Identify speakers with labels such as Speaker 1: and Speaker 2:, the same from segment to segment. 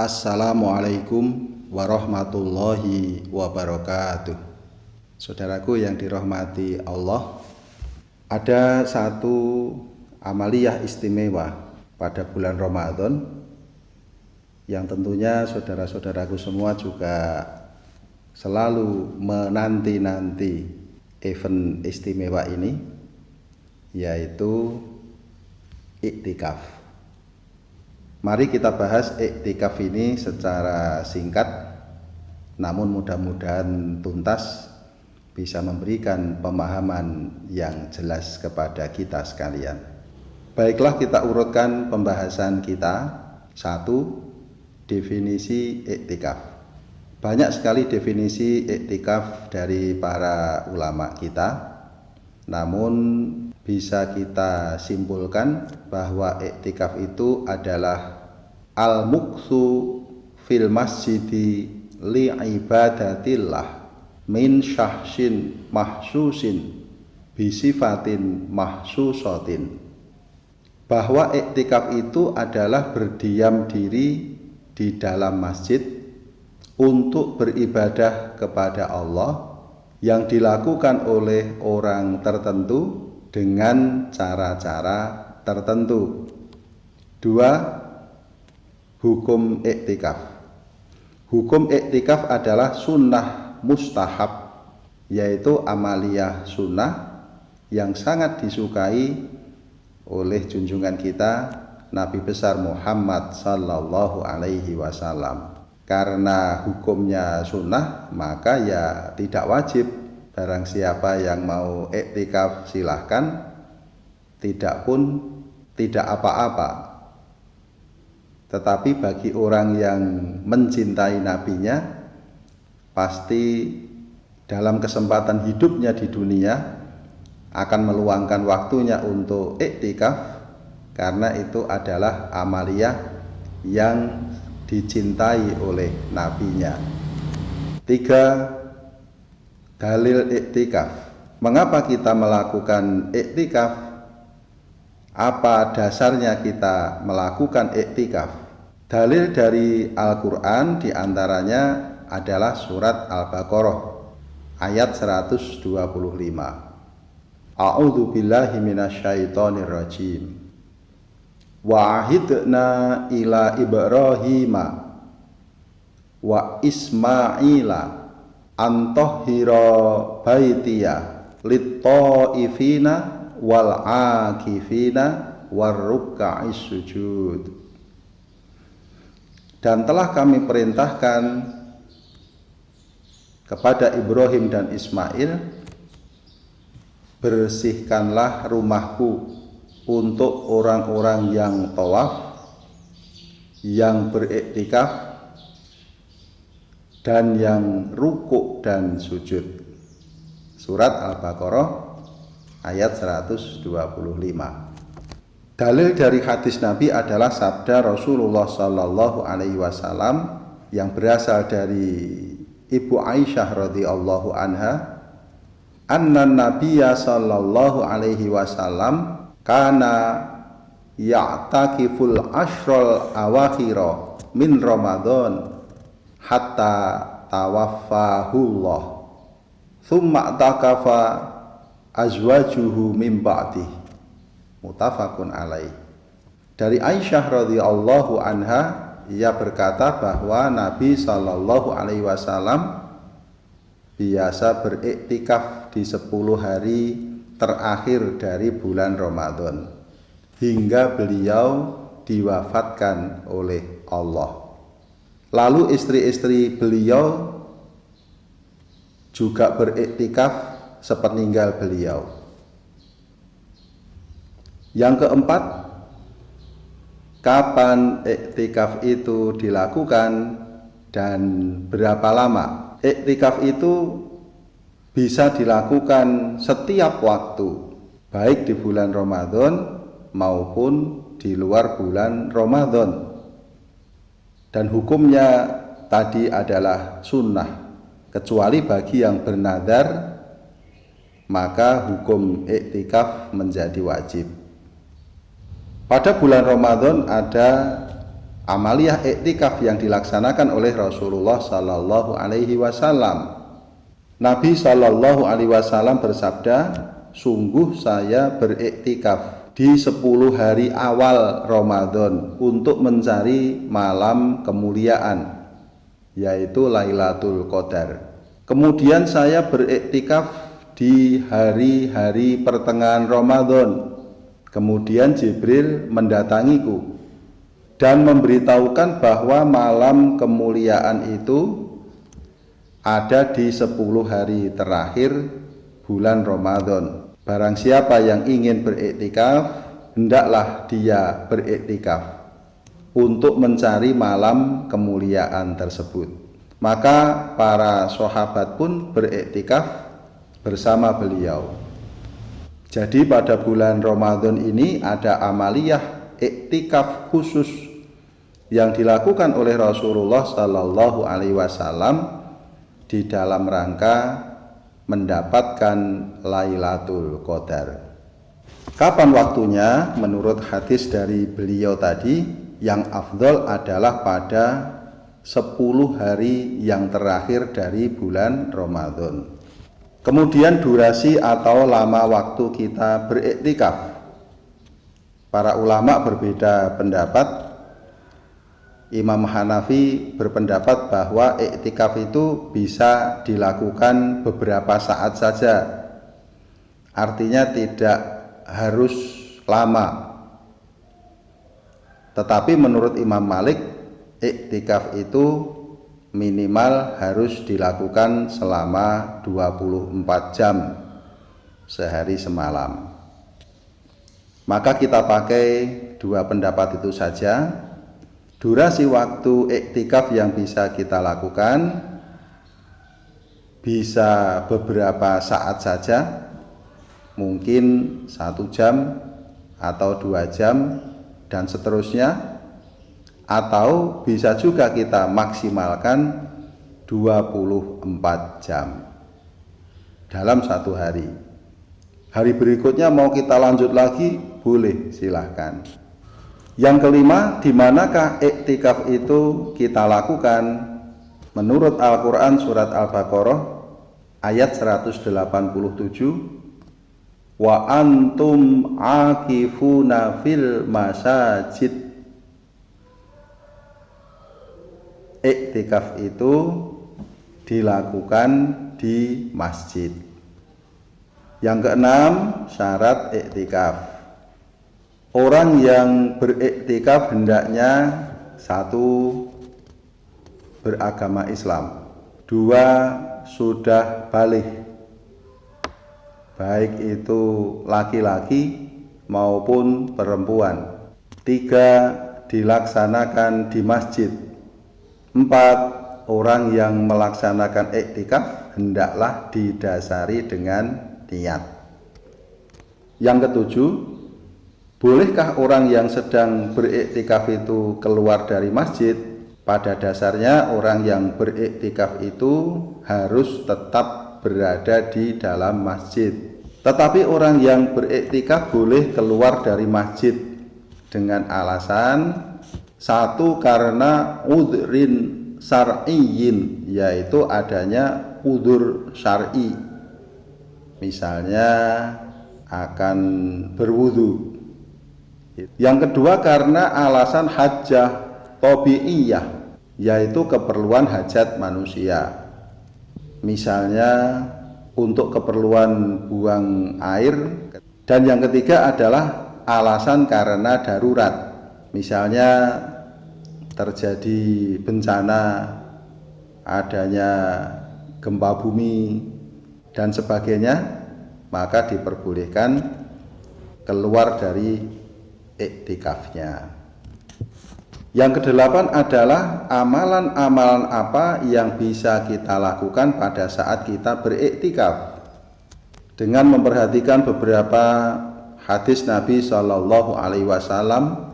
Speaker 1: Assalamualaikum warahmatullahi wabarakatuh. Saudaraku yang dirahmati Allah, ada satu amaliyah istimewa pada bulan Ramadan yang tentunya saudara-saudaraku semua juga selalu menanti-nanti event istimewa ini, yaitu iktikaf. Mari kita bahas iktikaf ini secara singkat, namun mudah-mudahan tuntas, bisa memberikan pemahaman yang jelas kepada kita sekalian. Baiklah, kita urutkan pembahasan kita. 1. Definisi iktikaf. Banyak sekali definisi iktikaf dari para ulama kita, namun bisa kita simpulkan bahwa iktikaf itu adalah al-muktsu fil masjidi li ibadatillah min syahsin mahsusin bisifatin mahsusatin. Bahwa iktikaf itu adalah berdiam diri di dalam masjid untuk beribadah kepada Allah yang dilakukan oleh orang tertentu dengan cara-cara tertentu. 2. Hukum iktikaf. Hukum iktikaf adalah sunnah mustahab, yaitu amaliyah sunnah yang sangat disukai oleh junjungan kita Nabi besar Muhammad sallallahu alaihi wasallam. Karena hukumnya sunnah, maka ya tidak wajib. Barang siapa yang mau iktikaf silahkan, tidak pun tidak apa-apa. Tetapi bagi orang yang mencintai nabinya, pasti dalam kesempatan hidupnya di dunia akan meluangkan waktunya untuk iktikaf, karena itu adalah amaliyah yang dicintai oleh nabinya. 3. Dalil iktikaf. Mengapa kita melakukan iktikaf? Apa dasarnya kita melakukan iktikaf? Dalil dari Al-Quran diantaranya adalah surat Al-Baqarah ayat 125. A'udzu billahi minasyaitonir rajim. Wa ahidna ila Ibrahima wa Ismaila antahhira baitiya lit-ta'ifina wal 'akifina warruka'is sujud. Dan telah kami perintahkan kepada Ibrahim dan Ismail, bersihkanlah rumahku untuk orang-orang yang tawaf, yang beriktikaf, dan yang rukuk dan sujud. Surat Al-Baqarah ayat 125. Dalil dari hadis Nabi adalah sabda Rasulullah sallallahu alaihi wasallam yang berasal dari Ibu Aisyah radhiyallahu anha, anna Nabiyya sallallahu alaihi wasallam kana ya'takiful ashral awakhira min Ramadan hatta tawaffahullah thumma takafa azwajuhu min ba'dih. Muttafaqun alaih. Dari Aisyah radhiyallahu anha, ia berkata bahwa Nabi sallallahu alaihi wasallam biasa beriktikaf di 10 hari terakhir dari bulan Ramadan hingga beliau diwafatkan oleh Allah. Lalu istri-istri beliau juga beriktikaf sepeninggal beliau. Yang keempat, kapan iktikaf itu dilakukan dan berapa lama? Iktikaf itu bisa dilakukan setiap waktu, baik di bulan Ramadan maupun di luar bulan Ramadan. Dan hukumnya tadi adalah sunnah, kecuali bagi yang bernadar, maka hukum iktikaf menjadi wajib. Pada bulan Ramadan ada amaliyah iktikaf yang dilaksanakan oleh Rasulullah Sallallahu Alaihi Wasallam. Nabi Sallallahu Alaihi Wasallam bersabda, sungguh saya beriktikaf di 10 hari awal Ramadan untuk mencari malam kemuliaan, yaitu Lailatul Qadar. Kemudian saya beriktikaf di hari-hari pertengahan Ramadan. Kemudian Jibril mendatangiku dan memberitahukan bahwa malam kemuliaan itu ada di 10 hari terakhir bulan Ramadan. Barang siapa yang ingin beriktikaf, hendaklah dia beriktikaf untuk mencari malam kemuliaan tersebut. Maka para sahabat pun beriktikaf bersama beliau. Jadi pada bulan Ramadan ini ada amaliyah iktikaf khusus yang dilakukan oleh Rasulullah Sallallahu Alaihi Wasallam di dalam rangka mendapatkan Lailatul Qadar. Kapan waktunya? Menurut hadis dari beliau tadi, yang afdol adalah pada 10 hari yang terakhir dari bulan Ramadan. Kemudian durasi atau lama waktu kita beriktikaf. Para ulama berbeda pendapat. Imam Hanafi berpendapat bahwa iktikaf itu bisa dilakukan beberapa saat saja. Artinya tidak harus lama. Tetapi menurut Imam Malik, iktikaf itu minimal harus dilakukan selama 24 jam sehari semalam. Maka kita pakai dua pendapat itu saja. Durasi waktu iktikaf yang bisa kita lakukan bisa beberapa saat saja, mungkin 1 jam atau 2 jam dan seterusnya, atau bisa juga kita maksimalkan 24 jam dalam 1 hari. Hari berikutnya mau kita lanjut lagi, boleh, silahkan. Yang kelima, di manakah iktikaf itu kita lakukan? Menurut Al-Quran surat Al-Baqarah ayat 187, wa antum akifuna fil masajid. Iktikaf itu dilakukan di masjid. Yang keenam, syarat iktikaf. Orang yang beriktikaf hendaknya 1. beragama Islam, 2. sudah baligh, baik itu laki-laki maupun perempuan, 3. dilaksanakan di masjid, 4. orang yang melaksanakan iktikaf hendaklah didasari dengan niat. Yang ketujuh, bolehkah orang yang sedang beriktikaf itu keluar dari masjid? Pada dasarnya orang yang beriktikaf itu harus tetap berada di dalam masjid. Tetapi orang yang beriktikaf boleh keluar dari masjid dengan alasan 1. karena udhrin syar'iyyin, yaitu adanya udhur syar'i. Misalnya akan berwudu. Yang kedua karena alasan hajjah tabi'iyah, yaitu keperluan hajat manusia. Misalnya untuk keperluan buang air. Dan yang ketiga adalah alasan karena darurat. Misalnya terjadi bencana, adanya gempa bumi dan sebagainya, maka diperbolehkan keluar dari iktikafnya. Yang kedelapan adalah amalan-amalan apa yang bisa kita lakukan pada saat kita beriktikaf. Dengan memperhatikan beberapa hadis Nabi Shallallahu Alaihi Wasallam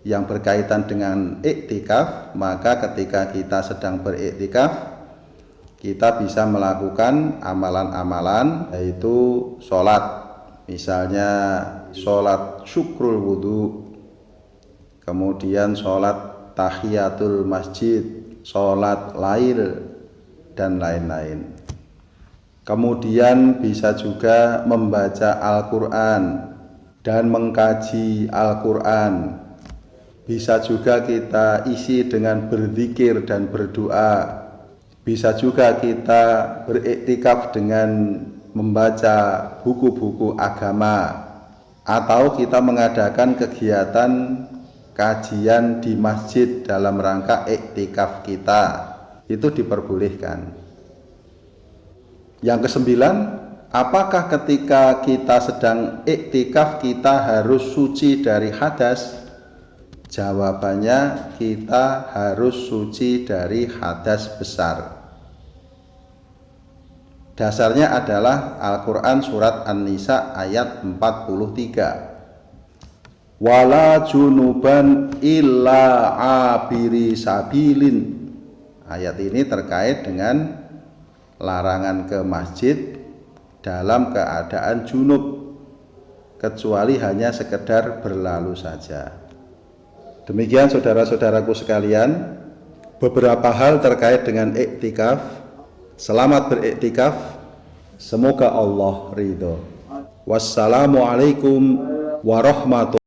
Speaker 1: yang berkaitan dengan iktikaf, maka ketika kita sedang beriktikaf, kita bisa melakukan amalan-amalan, yaitu sholat. Misalnya sholat syukrul wudhu, kemudian sholat tahiyatul masjid, sholat lail, dan lain-lain. Kemudian bisa juga membaca Al-Quran dan mengkaji Al-Quran. Bisa juga kita isi dengan berzikir dan berdoa. Bisa juga kita beriktikaf dengan membaca buku-buku agama, atau kita mengadakan kegiatan kajian di masjid dalam rangka iktikaf kita. Itu diperbolehkan. Yang kesembilan, apakah ketika kita sedang iktikaf kita harus suci dari hadas? Jawabannya, kita harus suci dari hadas besar. Dasarnya adalah Al-Quran surat An-Nisa ayat 43. Wala junuban illa abiri sabilin. Ayat ini terkait dengan larangan ke masjid dalam keadaan junub, kecuali hanya sekedar berlalu saja. Demikian saudara-saudaraku sekalian, beberapa hal terkait dengan iktikaf. Selamat beriktikaf, semoga Allah ridho. Wassalamualaikum warahmatullahi wabarakatuh.